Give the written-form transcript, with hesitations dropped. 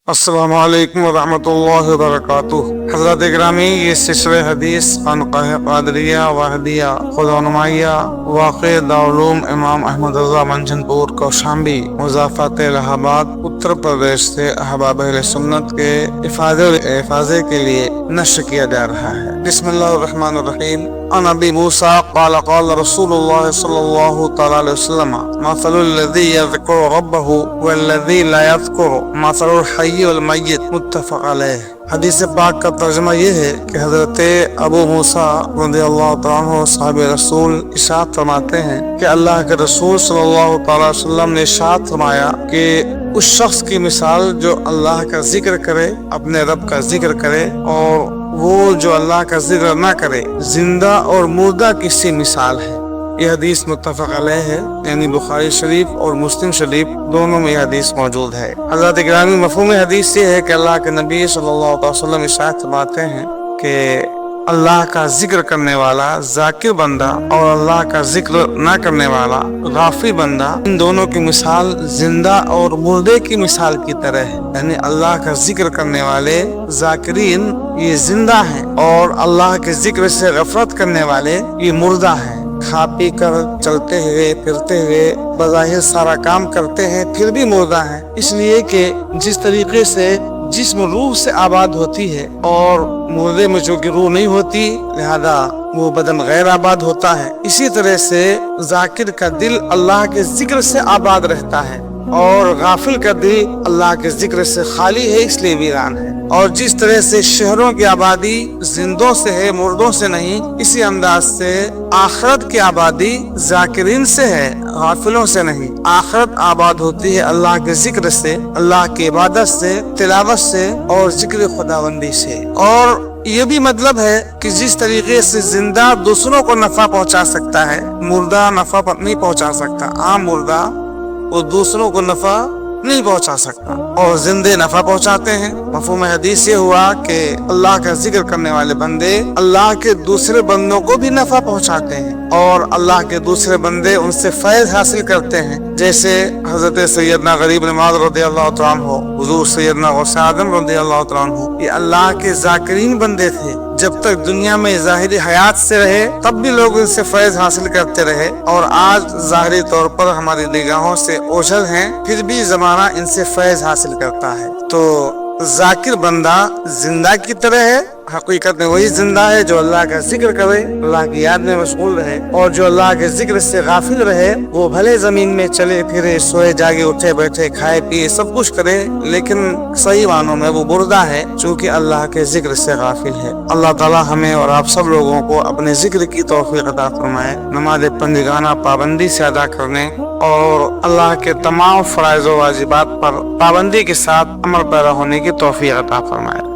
السلام علیکم ورحمۃ اللہ وبرکاتہ۔ حضرات گرامی، یہ سلسلہ حدیث خانقاہ قادریہ وحدیہ خدا واقع دارالعلوم امام احمد رضا منجن پور کوشامبی مضافات الہ آباد اتر پردیش سے احباب اہل سنت کے افاضے کے لیے نشر کیا جا رہا ہے۔ بسم اللہ الرحمن الرحیم۔ عن ابی موسیٰ قال قال رسول اللہ صلی اللہ تعالی علیہ وسلم مثل الذی یذکر ربہ والذی لا یذکر مثل الحی والمیت، متفق علیہ۔ حدیث پاک کا ترجمہ یہ ہے کہ حضرت ابو موسیٰ رضی اللہ تعالیٰ عنہ صحابہ رسول ارشاد فرماتے ہیں کہ اللہ کے رسول صلی اللہ تعالی علیہ وسلم نے ارشاد فرمایا کہ اس شخص کی مثال جو اللہ کا ذکر کرے، اپنے رب کا ذکر کرے، اور وہ جو اللہ کا ذکر نہ کرے، زندہ اور مردہ کی سی مثال ہے۔ یہ حدیث متفق علیہ ہے، یعنی بخاری شریف اور مسلم شریف دونوں میں یہ حدیث موجود ہے۔ حضرات گرامی، مفہوم حدیث یہ ہے کہ اللہ کے نبی صلی اللہ علیہ وسلم ارشاد فرماتے ہیں کہ اللہ کا ذکر کرنے والا ذاکر بندہ اور اللہ کا ذکر نہ کرنے والا غافل بندہ، ان دونوں کی مثال زندہ اور مردے کی مثال کی طرح ہے۔ یعنی اللہ کا ذکر کرنے والے ذاکرین یہ زندہ ہیں، اور اللہ کے ذکر سے غفلت کرنے والے یہ مردہ ہیں۔ کھا پی کر چلتے ہوئے پھرتے ہوئے بظاہر سارا کام کرتے ہیں، پھر بھی مردہ ہیں، اس لیے کہ جس طریقے سے جسم روح سے آباد ہوتی ہے اور مردے میں جو کہ روح نہیں ہوتی، لہذا وہ بدن غیر آباد ہوتا ہے، اسی طرح سے ذاکر کا دل اللہ کے ذکر سے آباد رہتا ہے، اور غافل کا دل اللہ کے ذکر سے خالی ہے، اس لیے ویران ہے۔ اور جس طرح سے شہروں کی آبادی زندوں سے ہے، مردوں سے نہیں، اسی انداز سے آخرت کی آبادی ذاکرین سے ہے، غافلوں سے نہیں۔ آخرت آباد ہوتی ہے اللہ کے ذکر سے، اللہ کی عبادت سے، تلاوت سے اور ذکر خداوندی سے۔ اور یہ بھی مطلب ہے کہ جس طریقے سے زندہ دوسروں کو نفع پہنچا سکتا ہے، مردہ نفع نہیں پہنچا سکتا۔ عام مردہ وہ دوسروں کو نفع نہیں پہنچا سکتا، اور زندے نفع پہنچاتے ہیں۔ مفہوم حدیث یہ ہوا کہ اللہ کا ذکر کرنے والے بندے اللہ کے دوسرے بندوں کو بھی نفع پہنچاتے ہیں، اور اللہ کے دوسرے بندے ان سے فیض حاصل کرتے ہیں، جیسے حضرت سیدنا غریب نواز رضی اللہ تعالیٰ عنہ، حضور سیدنا غوث اعظم رضی اللہ تعالیٰ عنہ، یہ اللہ کے ذاکرین بندے تھے۔ جب تک دنیا میں ظاہری حیات سے رہے تب بھی لوگ ان سے فیض حاصل کرتے رہے، اور آج ظاہری طور پر ہماری نگاہوں سے اوجھل ہیں، پھر بھی زمانہ ان سے فیض حاصل کرتا ہے۔ تو ذاکر بندہ زندہ کی طرح ہے، حقیقت میں وہی زندہ ہے جو اللہ کا ذکر کرے، اللہ کی یاد میں مشغول رہے، اور جو اللہ کے ذکر سے غافل رہے وہ بھلے زمین میں چلے پھرے، سوئے جاگے، اٹھے بیٹھے، کھائے پیے، سب کچھ کرے، لیکن صحیح معنوں میں وہ مردہ ہے، چونکہ اللہ کے ذکر سے غافل ہے۔ اللہ تعالی ہمیں اور آپ سب لوگوں کو اپنے ذکر کی توفیق عطا فرمائے، نماز پنجگانہ پابندی سے ادا کرنے اور اللہ کے تمام فرائض و واجبات پر پابندی کے ساتھ عمل پیرا ہونے کی توفیق عطا فرمائے۔